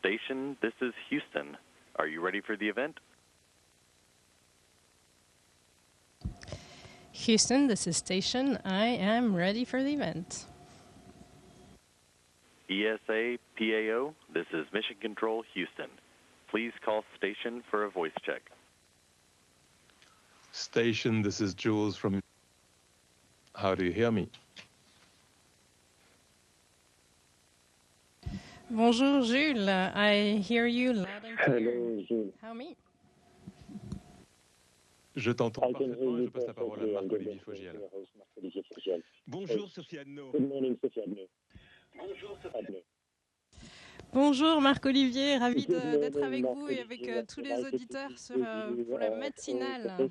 Station, this is Houston. Are you ready for the event? Houston, this is Station. I am ready for the event. ESA PAO, this is Mission Control Houston. Please call station for a voice check. Station, this is Jules from... How do you hear me? Bonjour Jules, I hear you loud and clear. Hello, Jules. How me? Je t'entends parfaitement et je passe la parole à Marc-Olivier Fogiel. Bonjour Sophie Adno. Good morning, Sophie Adno. Bonjour Sophie Adno. Bonjour Marc-Olivier, ravi d'être avec vous et avec tous les auditeurs pour la matinale.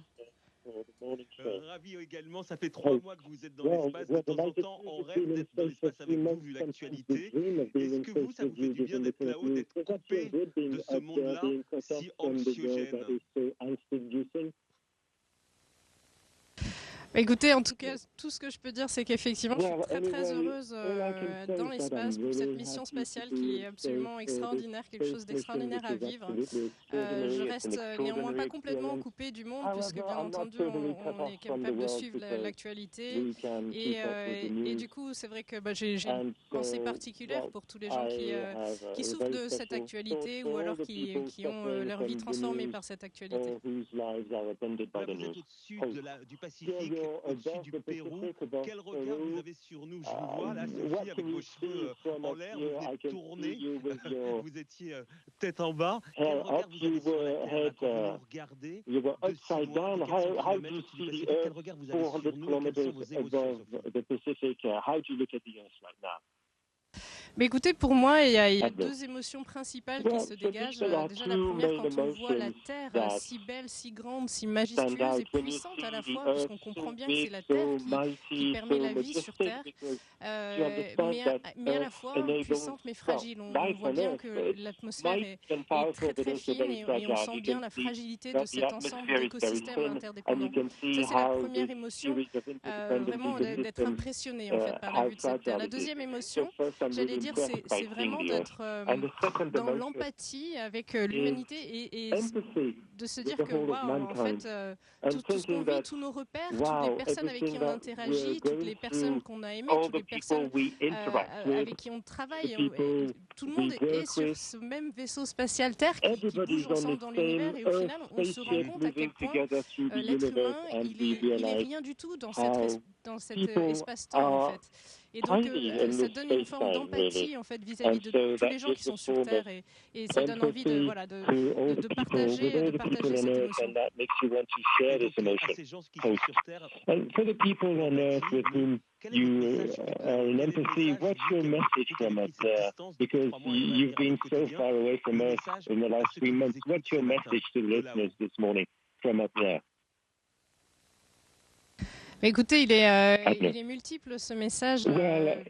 Ravi également, ça fait 3 mois que vous êtes dans l'espace, de temps en temps on rêve d'être dans l'espace avec vous vu l'actualité. Est-ce que vous, ça vous fait du bien d'être là-haut, d'être coupé de ce monde-là si anxiogène? Écoutez, en tout cas, tout ce que je peux dire, c'est qu'effectivement, je suis très très heureuse dans l'espace pour cette mission spatiale qui est absolument extraordinaire, quelque chose d'extraordinaire à vivre. Je reste néanmoins pas complètement coupée du monde, puisque bien entendu, on est capable de suivre l'actualité. Et du coup, c'est vrai que j'ai une pensée particulière pour tous les gens qui souffrent de cette actualité ou alors qui ont leur vie transformée par cette actualité. Là, vous êtes au-dessus du Pacifique, au-dessus du Pérou. Quel regard vous avez sur nous? Je vous vois là, Sophie, avec vos cheveux en l'air, vous venez tourner, vous étiez tête en bas. Quel regard vous avez sur la Terre quand vous nous regardez de 6 mois, de 400 km au-dessus du Pacifique? Quel regard vous avez sur nous et quelles sont vos émotions, Sophie? Mais écoutez, pour moi, il y a 2 émotions principales qui se dégagent. Déjà, la première, quand on voit la Terre si belle, si grande, si majestueuse et puissante à la fois, puisqu'on comprend bien que c'est la Terre qui permet la vie sur Terre, mais à la fois puissante mais fragile. On voit bien que l'atmosphère est très très fine et on sent bien la fragilité de cet ensemble d'écosystèmes interdépendants. Ça, c'est la première émotion, vraiment d'être impressionné en fait par la vue de cette Terre. La deuxième émotion, j'allais dire, c'est vraiment d'être dans l'empathie avec l'humanité et de se dire que, waouh, en fait, tout ce qu'on vit, tous nos repères, toutes les personnes avec qui on interagit, toutes les personnes qu'on a aimées, toutes les personnes avec qui on travaille, tout le monde est sur ce même vaisseau spatial Terre qui bouge ensemble dans l'univers et au final, on se rend compte à quel point l'être humain, il est rien du tout dans cet espace-temps, en fait. Et donc, ça donne une forme d'empathie en fait vis-à-vis de tous les gens qui sont sur Terre et ça donne envie de partager cette émotion. À ces gens qui sont sur Terre, For the people on Earth with whom you are in empathy, what's your message from up there? Because you've been so far away from Earth in the last 3 months. What's your message to the listeners this morning from up there? Écoutez, il est multiple ce message.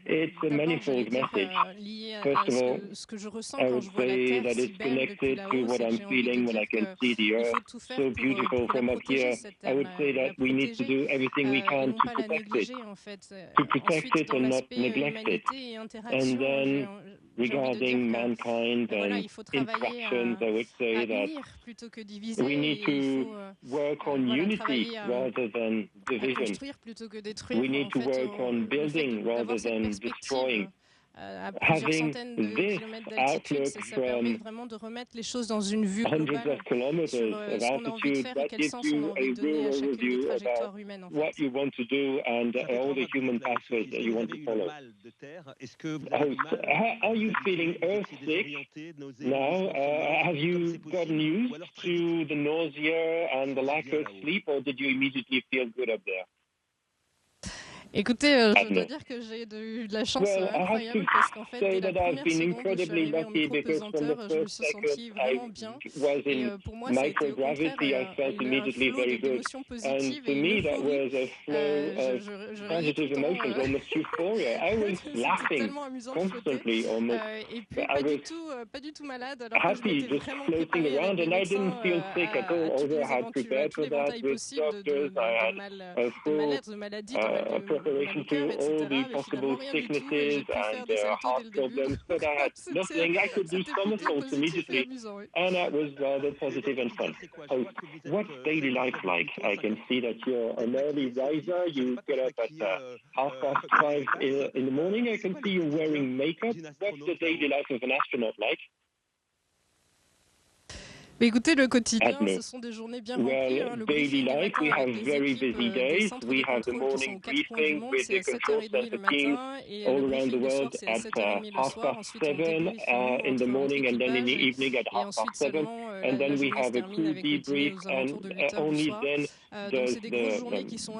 It's a manifold message. Lié à First of all, ce que je ressens I quand would je vois la say Terre that si it's belle depuis connected là-haut, to c'est what que I'm j'ai envie de feeling when I dire can see the qu'il faut Earth tout faire so beautiful pour from la up protéger here. cette I Terre, would say la that we need to protéger do everything we et can non to pas la protect it, négliger en fait. to protect Ensuite, it dans and not l'aspect neglect it. humanité et And interaction, then j'ai envie de dire regarding que mankind voilà, and il faut travailler interactions, I would à say that unir plutôt que diviser we need et il to faut work on voilà, unity travailler rather than à division. construire plutôt que détruire. We need En to fait, work on le fait building rather d'avoir cette than perspective destroying. à plusieurs Having centaines de this kilomètres d'altitude, outlook ça permet from vraiment de remettre les choses dans une vue hundreds globale of kilometers sur of ce qu'on a envie de altitude, faire et that quel gives sens on a you envie a de donner à real chacune des overview about trajectoires humaines. En what fait. you want to do and ça fait 3 all the mois que vous human êtes là-haut, pathways Sophie. that Est-ce que you vous want avez to eu le follow. mal de terre? Est-ce que vous avez mal? Are you feeling Vous étiez earthsick désorienté, nauséeux, now? mouvement somnolent, Have comme you c'est gotten possible? used Ou alors très vite, to the nausea and the sentez lack bien of là-haut. sleep, or did you immediately feel good up there? Écoutez, je dois Adno. dire que j'ai eu de la chance Well, I have incroyable to parce qu'en fait, say dès la that I've première been seconde où je suis incredibly arrivée en lucky because from the micro-pesanteur, je me first suis second sentie vraiment bien. was Et in pour moi, ça a été au contraire microgravity, I felt un immediately flot very good. d'émotions And positives to et une me, that euphorie. was a flow of Je riais tout positive le temps. emotions, almost euphoria. I was C'était laughing tellement amusant de flotter. constantly, almost. Et puis, pas du tout malade, alors que je Happy, m'étais just vraiment floating préparée avec around, les and I didn't médecins feel sick at all. à toutes Although I les had prepared tous for that l'éventail with possible doctors, I had a de full mal-être, de maladie, de preparation to all the possible sicknesses and heart problems, but I had nothing. I could do somersaults immediately, and that was rather positive and fun. So, what's daily life like? I can see that you're an early riser. You get up at 5:30 in the morning. I can see you wearing makeup. What's the daily life of an astronaut like? Mais écoutez, le quotidien, ce sont des journées bien remplies. Well, daily life, we have very busy days. We have the morning briefing with the control center teams all around the world at 7:30 in the morning and then in the evening at 7:30. And then we have a crew debrief, and only then the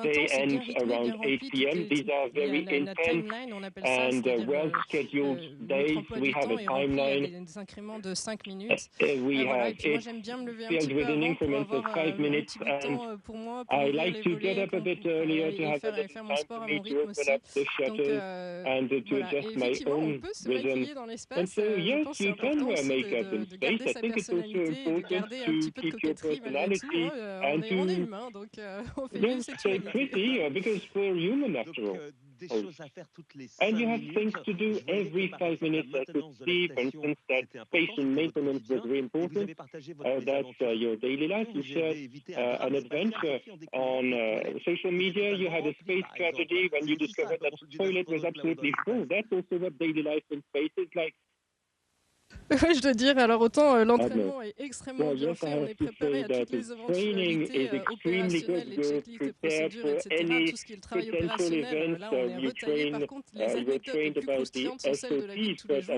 day ends around 8 p.m. These are very intense and well-scheduled days. We have a timeline. We have it filled with an increment of 5 minutes, and I like to get up a bit earlier to have a little time for me to open up the shutters and to adjust my own rhythm. And so, yes, you can wear makeup in space. I think it's also important to keep your personality and to stay pretty, because we're human after all. And you have things to do every 5 minutes. I could see, for instance, that station maintenance was very important. That's your daily life. You shared an adventure on social media. You had a space tragedy when you discovered that the toilet was absolutely full. That's also what daily life in space is like. Ouais, je dois dire, alors autant l'entraînement est extrêmement bien fait, on est préparé à toutes les éventualités opérationnelles, les checklists, les procédures, etc. Tout ce qui est le travail opérationnel, là on est retaillé. Par contre, les anecdotes les plus croustillantes sont celles de la vie de tous les jours,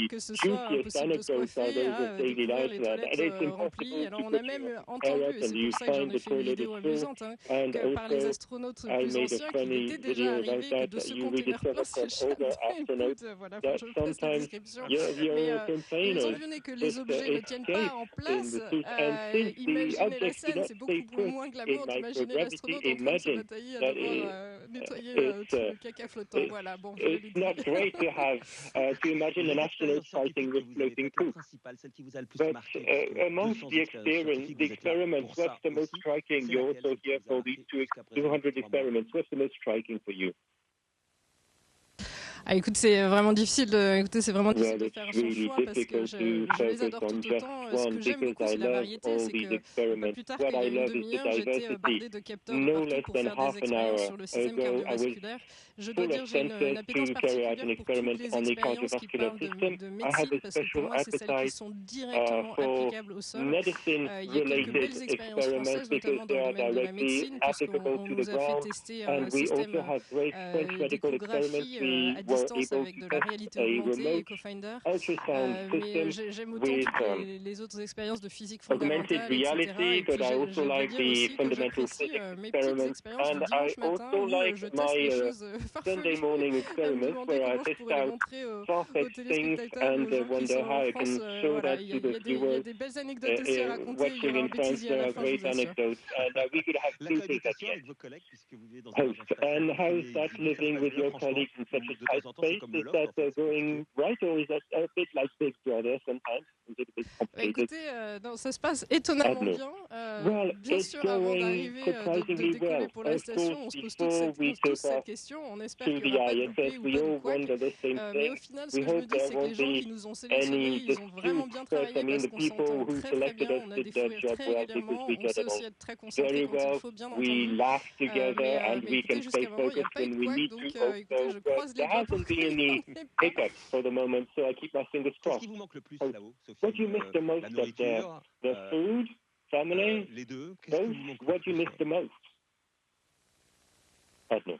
que ce soit impossible de se coiffer, à découvrir les toilettes remplies. Alors on a même entendu, et c'est pour ça que j'en ai fait une vidéo amusante, que par les astronautes plus anciens, qu'il était déjà arrivé que de se contenir plein ses chaînes. Voilà, je fais cette description. Mais étant donné que les objets ne tiennent pas en place, imaginez la scène, c'est beaucoup moins glamour d'imaginer l'astronaute en train de se batailler à devoir nettoyer tout le caca flottant. Voilà, bon, je l'ai dit. It's not great to have to imagine an astronaut fighting with floating poop. But amongst the experiments, what's the most striking? You're also here for these 200 experiments. What's the most striking for you? Ah, écoute, c'est vraiment difficile de faire un choix parce que je les adore tout autant. Ce que j'aime beaucoup, c'est la variété. C'est que pas plus tard qu'il y a une demi-heure, j'étais bardé de capteurs de partout pour faire des expériences sur le système cardiovasculaire. Je dois dire, j'ai une appétence particulière pour toutes les expériences qui parlent de médecine, parce que pour moi, c'est celles qui sont directement applicables au sol. Il n'y a quelques belles expériences françaises, notamment dans le domaine de la médecine, puisqu'on nous a fait tester un système d'échographie à distance avec de la réalité augmentée et Cofinder. Mais j'aime autant toutes les autres expériences de physique fondamentale, etc. Et puis je dois dire aussi que j'apprécie mes petites expériences du dimanche matin où je teste des choses farfelues à me demander comment je pourrais les montrer aux téléspectateurs et aux gens qui sont en France. Voilà, il y a des belles anecdotes aussi à raconter. Il y aura un bêtisier à la fin, je vous assure. La cohabitation avec vos collègues, puisque vous vivez dans un And how is that living with your colleagues in such a tight space? Is that going right, or is that a bit like Big Brother sometimes? Is it a bit complicated? Écoutez, non, ça se passe étonnamment bien. Bien sûr, avant d'arriver, de décoller pour la station, on se pose tous cette question. On espère qu'il n'y aura pas de loupé ou pas de couac. Mais au final, ce que je me dis, c'est que les gens qui nous ont sélectionnés, ils ont vraiment bien travaillé parce qu'on s'entend très bien. On a des fous rires très régulièrement. On sait aussi être très concentré quand il faut, bien entendu. Mais écoutez, jusqu'à maintenant, il n'y a pas eu de couac. Donc, écoutez, je croise les doigts pour qu'il n'y ait pas. Qu'est-ce qui vous manque le plus là-haut, Sophie? What do you miss the most La nourriture, the food, family, les deux. both? What do you miss the most? Pardon.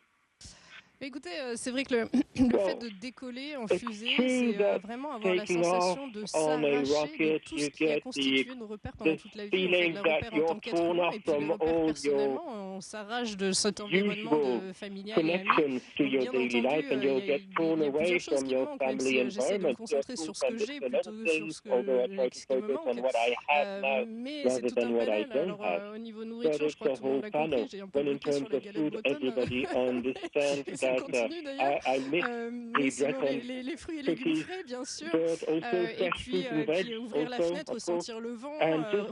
Écoutez, c'est vrai que le fait de décoller en fusée, c'est vraiment avoir la sensation de s'arracher de tout ce qui a constitué nos repères pendant toute la vie. On fait le repère en tant qu'être humain et puis les repères personnellement, on s'arrache de cet environnement familial et ami. Donc, bien entendu, il y a plusieurs choses qui me manquent, même si j'essaie de me concentrer sur ce que j'ai plutôt que sur ce qui me manque. Mais c'est tout un panel. Alors, au niveau nourriture, je crois que tout le monde l'a compris. J'ai un peu bloqué sur les galettes bretonnes. that I mais sinon, les fruits et légumes frais, bien sûr. Et puis ouvrir la fenêtre, ressentir le vent, l'odeur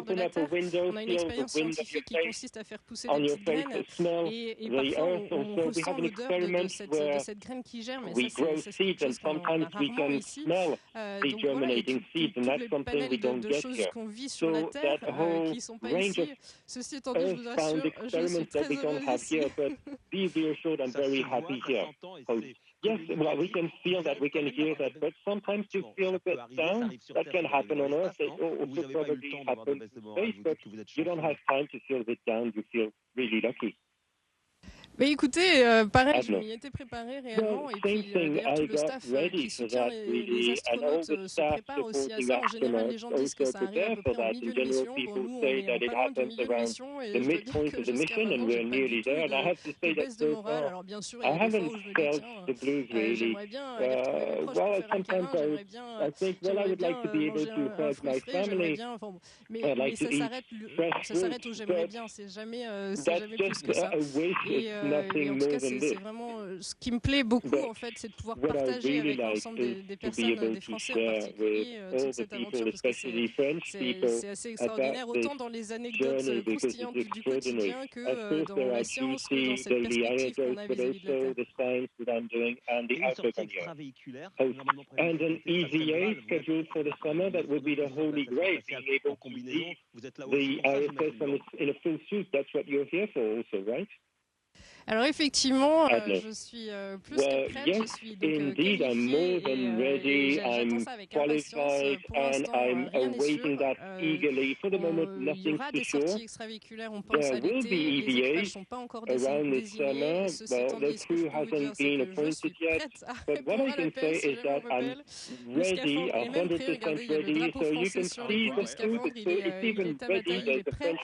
de la terre. On a une expérience scientifique qui consiste à faire pousser des petites graines et parfois on ressent l'odeur de cette graine qui germe. Et ça, c'est quelque chose qu'on a rarement ici. Donc voilà, et toutes les panels de choses qu'on vit sur la terre qui ne sont pas ici. Ceci étant dit, je vous assure, je suis très heureuse ici. Yes, well, we can feel that, we can hear that, but sometimes you feel a bit down. That can happen on Earth. It also probably happens in space, but you don't have time to feel a bit down. You feel really lucky. Mais écoutez, pareil, je m'y étais préparé réellement, et puis d'ailleurs tout le staff qui soutient les astronautes se prépare aussi à ça. En général, les gens disent que ça arrive à peu près en milieu de mission. Bon, nous, on est pas loin du milieu de mission, et je dois dire que jusqu'à maintenant, j'ai pas du tout de baisse de morale. Alors bien sûr, il y a des fois où je me dis, tiens, j'aimerais bien aller retrouver mes proches pour faire un câlin, j'aimerais bien manger un fruit frais, j'aimerais bien... Mais ça s'arrête où j'aimerais bien, c'est jamais plus que ça. Et en tout cas, c'est vraiment ce qui me plaît beaucoup, en fait, c'est de pouvoir partager avec l'ensemble des personnes, des Français en particulier, toute cette aventure, parce que c'est assez extraordinaire, autant dans les anecdotes croustillantes du quotidien que dans la science, que dans cette perspective qu'on a vis-à-vis de la Terre. Et une sortie extravéhiculaire, normalement and an EVA scheduled for the summer, that would be the holy grail. En combinaison, vous êtes là aussi. The ISS in a full suit, that's what you're here for also, right? Alors effectivement, je suis plus que prête, je suis donc qualifiée et j'attends ça avec impatience. Pour l'instant, rien n'est sûr. Il y aura des sorties extravéhiculaires, on pense à l'été. Les équipages ne sont pas encore désignés. Ceci étant dit, ce que je peux vous dire, c'est que je suis prête à répondre à l'appel si jamais on m'appelle. Le scaphandre est même prêt. Regardez, il y a le drapeau français sur l'épaule. Le scaphandre, il est à ma taille, il est prêt.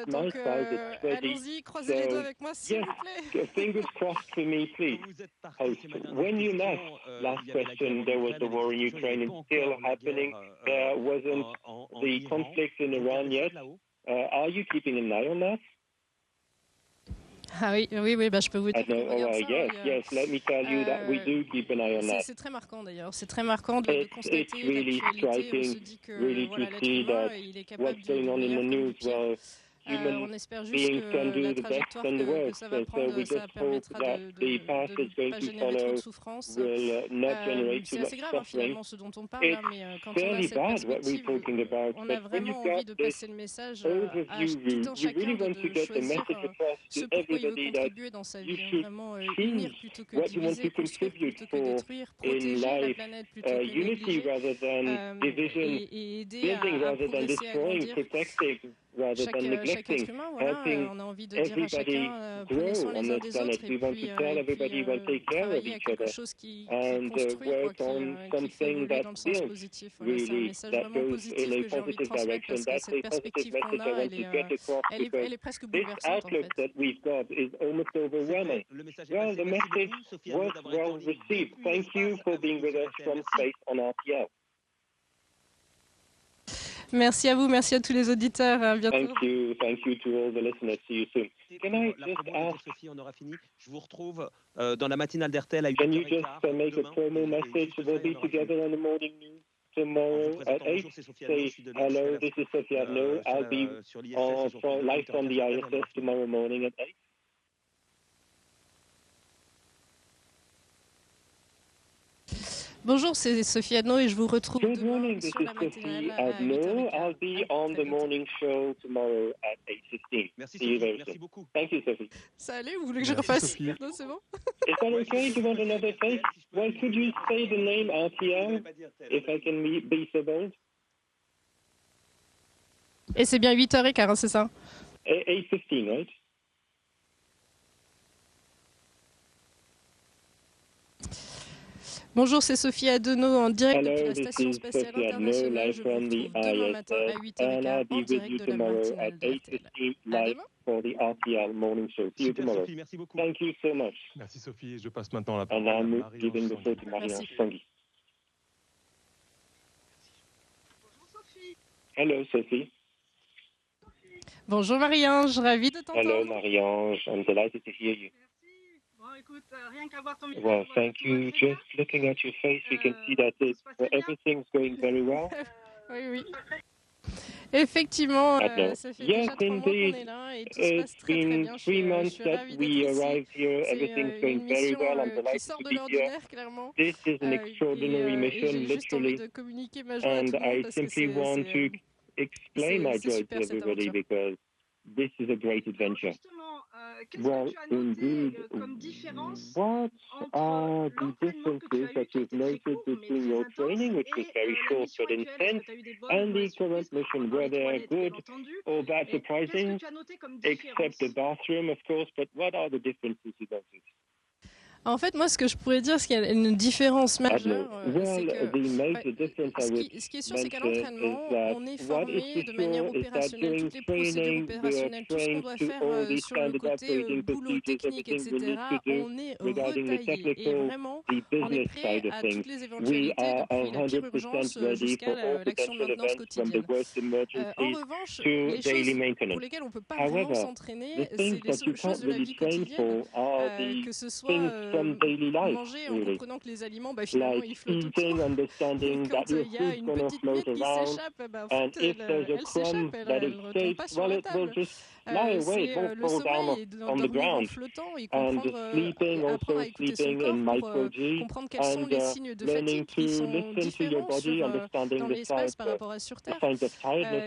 Donc allons-y, croisez les doigts avec moi. S'il vous plaît. Fingers crossed for me, please. When you left, last question, there was the war in Ukraine and still happening. There wasn't the conflict in Iran yet. Are you keeping an eye on that? Ah oui, je peux vous dire qu'on regarde ça. Yes, let me tell you that we do keep an eye on that. C'est très marquant d'ailleurs, c'est très marquant de constater l'actualité. On se dit que l'être humain, il est capable du meilleur comme du pire. On espère juste que la trajectoire que ça va prendre, ça permettra de ne pas générer trop de souffrance. C'est assez grave finalement ce dont on parle là, mais quand on a cette perspective, on a vraiment envie de passer le message à tout un chacun de choisir ce pourquoi il veut contribuer dans sa vie. Vraiment unir plutôt que diviser, construire plutôt que détruire, protéger la planète plutôt que négliger, et aider à progresser, à grandir. Chaque être humain, voilà, on a envie de dire à chacun prenez soin les uns des autres et puis travailler à quelque chose qui construit, qui fait évoluer dans le sens positif. Voilà, c'est un message vraiment positif que j'ai envie de transmettre parce que cette perspective qu'on a, elle est presque bouleversante en fait. Le message was well received. Thank you for being with us from space on RTL. Merci à vous, merci à tous les auditeurs. À bientôt. Thank you to all the listeners. See you soon. Can I just ask? Sophie, on aura fini. Je vous retrouve dans la matinale d'RTL à 8h15. Can you just make a promo message? We'll be together on the morning news tomorrow at 8. Say hello, this is Sophie Adno. I'll be live from the ISS tomorrow morning at 8. Bonjour, c'est Sophie Adno et je vous retrouve demain sur la matinale à 8h15. I'll be on the morning show tomorrow at 8:15. Merci Sophie, merci beaucoup. Thank you, Sophie. Ça allait, vous voulez que je refasse? Non, c'est bon. Is that okay? Do you want another take? Well, could you say the name RTL, if I can be so bold? Et c'est bien 8h15, c'est ça? 8:15, right? Bonjour, c'est Sophie Adeno en direct depuis la Station Spatiale Internationale. Je vous retrouve demain matin à 8h15 en direct de la matinale d'RTL. For the RTL morning show. See you tomorrow. Sophie, merci beaucoup. Thank you so much. Merci Sophie. Je passe maintenant la parole à Marion Tanguy. Bonjour Sophie. Hello Sophie. Bonjour Marie-Ange, ravie de t'entendre. Hello Marie-Ange, I'm delighted to hear you. Merci. Well, thank you. Just looking at your face, we can see that everything's going very well. Oui, oui. Effectivement, ça fait déjà 3 mois qu'on est là et tout se passe très très bien. Je suis ravie d'être ici. C'est une mission qui sort de l'ordinaire, clairement. This is an extraordinary mission, j'ai juste envie de communiquer ma joie à tout le monde parce que c'est super cette aventure. Because this is a great adventure. Well, indeed, what are the differences that you've noted between your training, which was very short but intense, and the current mission? Were they good or bad surprising, except the bathroom, of course, but what are the differences you noticed? En fait, moi, ce que je pourrais dire, c'est qu'il y a une différence majeure. C'est que, ce qui est sûr, c'est qu'à l'entraînement, on est formé de manière opérationnelle. Toutes les procédures opérationnelles, tout ce qu'on doit faire sur le côté boulot technique, etc., on est retaillé. Et vraiment, on est prêt à toutes les éventualités, depuis la pire urgence jusqu'à l'action de maintenance quotidienne. En revanche, les choses pour lesquelles on ne peut pas vraiment s'entraîner, c'est les choses de la vie quotidienne, que ce soit manger en comprenant que les aliments, finalement, ils flottent autour. Et quand il y a une petite miette qui s'échappe, en fait, elle s'échappe, elle ne retombe pas sur la table. C'est le sommeil et dormir en flottant et apprendre à écouter son corps pour comprendre quels sont les signes de fatigue qui sont différents dans l'espace par rapport à sur Terre. Il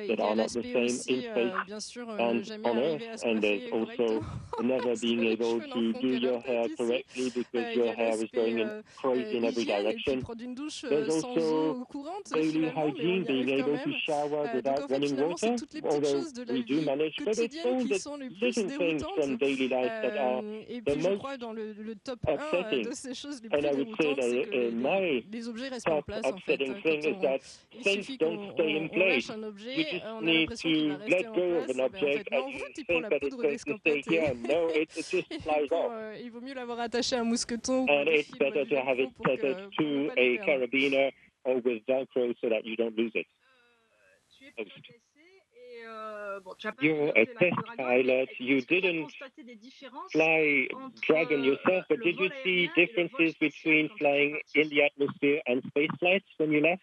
y a l'aspect aussi, bien sûr, jamais arriver à se coiffer correctement. Never being able to do your hair correctly because your hair is going in crazy in every direction. Prendre une douche sans eau courante, finalement, mais on y arrive quand même. Donc en fait, finalement, c'est toutes les petites choses de la vie quotidienne qui sont les plus déroutantes. Et puis je crois dans le top 1 de ces choses les plus déroutantes, c'est que les objets restent en place en fait. Il suffit qu'on lâche un objet, on a l'impression qu'il va rester en place. En fait, non, en fait, il prend la poudre d'escampette et il vaut mieux l'avoir attaché à un mousqueton. And it's better to have it tethered to a carabiner or with Velcro so that you don't lose it. You're a test pilot. You didn't fly Dragon yourself, but did you see differences between flying in the atmosphere and space flights when you left?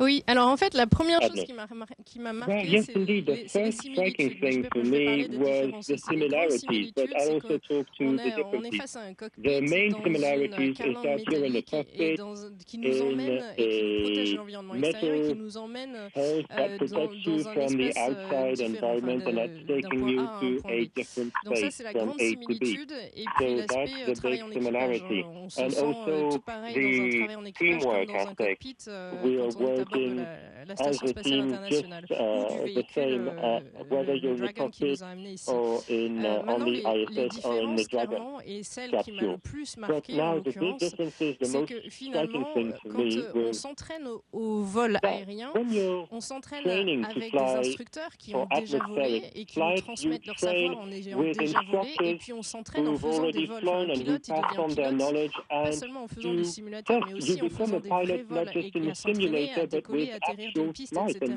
Oui, alors en fait, la première chose qui m'a marqué, c'est les similitudes. Je peux parler des différences aussi. Les grandes similitudes, c'est qu'on est face à un cockpit dans une calandre métallique et qui nous emmène et qui nous protège de l'environnement extérieur et qui nous emmène dans un espace différent, d'un point A à un point B. Donc ça, c'est la grande similitude. Et puis l'aspect travail en équipage. On se sent tout pareil dans un travail en équipage comme dans un cockpit quand on est de la Station spatiale internationale ou du véhicule le Dragon qui nous a amenés ici. Maintenant, les différences, clairement, et celle qui m'a le plus marqué en l'occurrence, c'est que finalement, quand on s'entraîne au vol aérien, on s'entraîne avec des instructeurs qui ont déjà volé et qui nous transmettent leur savoir en ayant déjà volé, et puis on s'entraîne en faisant des vols. Un pilote, il devient pilote, pas seulement en faisant du simulateur, mais aussi en faisant des vrais vols et à s'entraîner, à décoller, atterrir d'une piste, etc.,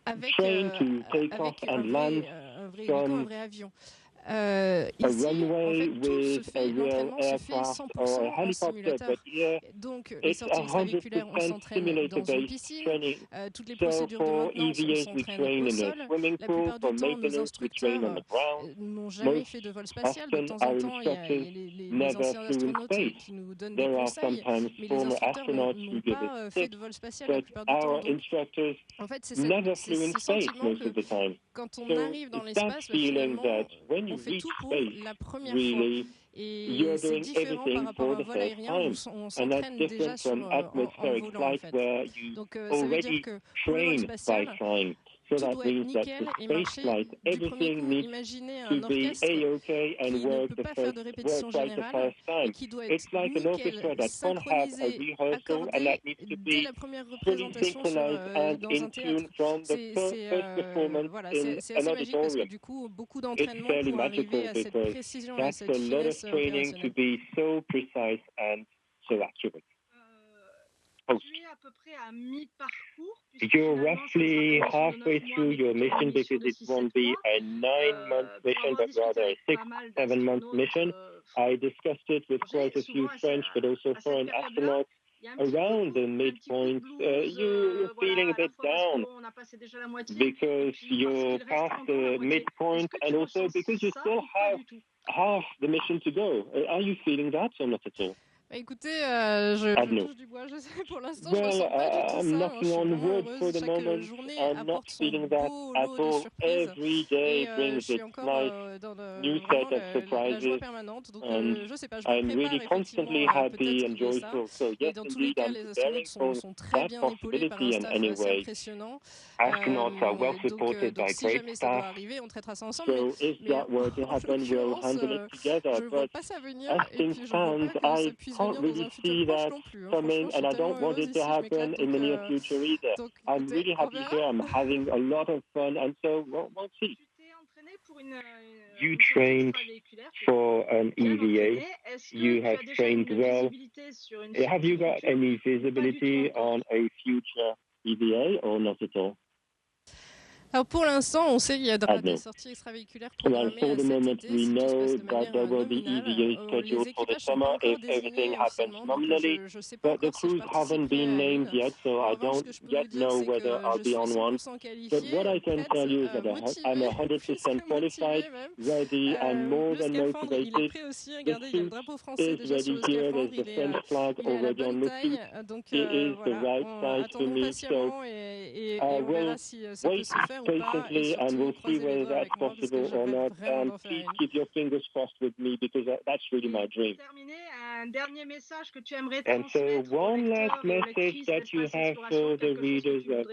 avec un vrai avion. Ici, en fait, l'entraînement se fait 100% en simulateur. Donc, les sorties extravéhiculaires, on s'entraîne dans une piscine. Toutes les procédures de maintenance, on s'entraîne au sol. La plupart du temps, nos instructeurs n'ont jamais fait de vol spatial. De temps en temps, il y a les anciens astronautes qui nous donnent des conseils, mais les instructeurs n'ont pas fait de vol spatial la plupart du temps. Donc, en fait, c'est ce sentiment que quand on arrive dans l'espace, finalement, on fait tout pour la première fois. Et c'est différent par rapport à un vol aérien où on s'entraîne déjà en volant, en fait. Donc, ça veut dire que pour le vol spatial, tout doit être nickel et marcher du premier coup. Imaginez un orchestre qui ne peut pas faire de répétition générale et qui doit être nickel, synchronisé, accordé dès la première représentation dans un théâtre. C'est assez magique parce que du coup, beaucoup d'entraînement pour arriver à cette précision et à cette finesse opérationnelle. Tu es à peu près à mi-parcours you're roughly halfway through your mission because it won't be a 9-month mission, but rather a 6-7-month mission. I discussed it with quite a few French, but also foreign astronauts around the midpoint. You're feeling a bit down because you're past the midpoint and also because you still have half the mission to go. Are you feeling that or not at all? Écoutez, je touche du bois, je sais, pour l'instant, je ressens pas du tout ça. Je suis vraiment heureuse. Chaque journée apporte son beau lot de surprises. Et je suis encore dans la joie permanente. Donc, je sais pas, je me prépare effectivement peut-être ça. Et dans tous les cas, les astronautes sont très bien épaulés par un staff assez impressionnant. Donc, si jamais ça doit arriver, on traitera ça ensemble. Mais en l'occurrence, je ne vois pas ça venir. Et puis, je ne vois pas que ça puisse can't really see that coming, and I don't want it to happen in the near future either. I'm really happy here. I'm having a lot of fun, and so we'll see. You trained for an EVA. You have trained well. Have you got any visibility on a future EVA or not at all? Alors pour l'instant, on sait qu'il y a des sorties extravéhiculaires programmées cet été, si tout se passe de manière nominale. Les équipages sont pas encore désignés officiellement, donc je ne sais pas encore si je participerai à une. En revanche, ce que je peux vous dire, c'est que je suis 100% qualifiée, motivée même. Le scaphandre, il est prêt aussi. Regardez, il y a le drapeau français déjà sur le scaphandre, il est à la bonne taille. Donc voilà, attendons patiemment et on verra si ça peut se faire. Patiently, and we'll see whether that's possible or not. And please keep your fingers crossed with me because that's really my dream. And so, one last message that you have for the readers of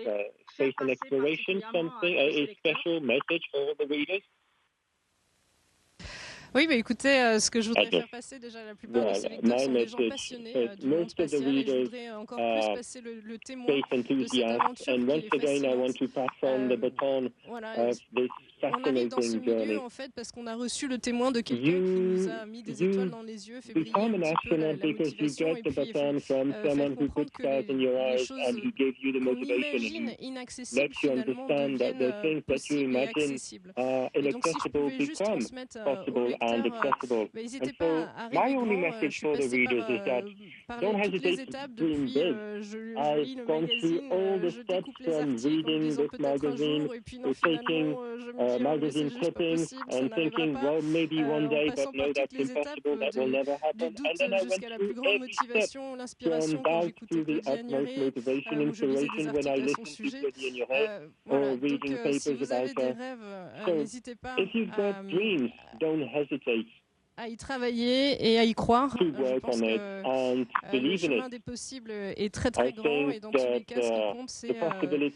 Space and Exploration, something, a special message for the readers? Oui, mais écoutez, ce que je voudrais faire passer, déjà, la plupart de ces lecteurs sont des gens passionnés du monde spatial, et je voudrais encore plus passer le témoin de cette aventure qui est fascinante. Voilà, on arrive dans ce milieu, en fait, parce qu'on a reçu le témoin de quelqu'un qui nous a mis des étoiles dans les yeux, fait briller un petit peu la motivation, et puis faire comprendre que les choses qu'on imagine inaccessibles, finalement, deviennent possibles et accessibles. Et donc, si je pouvais juste transmettre aux lecteurs, n'hésitez pas à rêver grand. Je suis passée par toutes les étapes depuis, je lis le magazine, je découpe les articles en me disant peut-être un jour, et puis non, finalement, je me dis magazine clippings and thinking, well, maybe one day, but no, that's impossible, that will never happen. And then I went through from doubt to the utmost motivation, inspiration when I listened to Study in Your Head or reading papers about So, if you've got dreams, don't hesitate. À y travailler et à y croire. Je pense que le chemin des possibles est très très grand, et dans tous les cas, ce qui compte, c'est vraiment de donner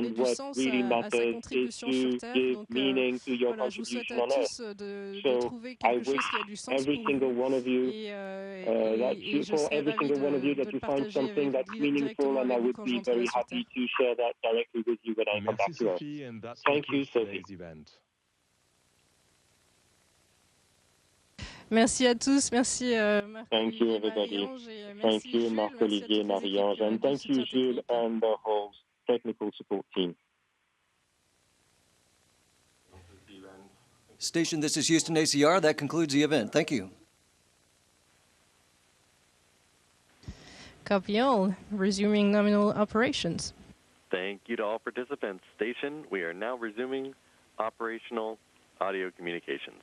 du sens à sa contribution sur Terre. Donc voilà, je vous souhaite à tous de trouver quelque chose qui a du sens pour vous. Et je serais ravie de le partager directement avec vous quand j'entrerai sur Terre. Merci Sophie, and that concludes today's event. Merci à tous, merci Thank you everybody. Thank you Marc-Olivier, Marie-Ange, and thank you Jules and the whole technical support team. Station, this is Houston ACR. That concludes the event. Thank you. Copy all. Resuming nominal operations. Thank you to all participants. Station, we are now resuming operational audio communications.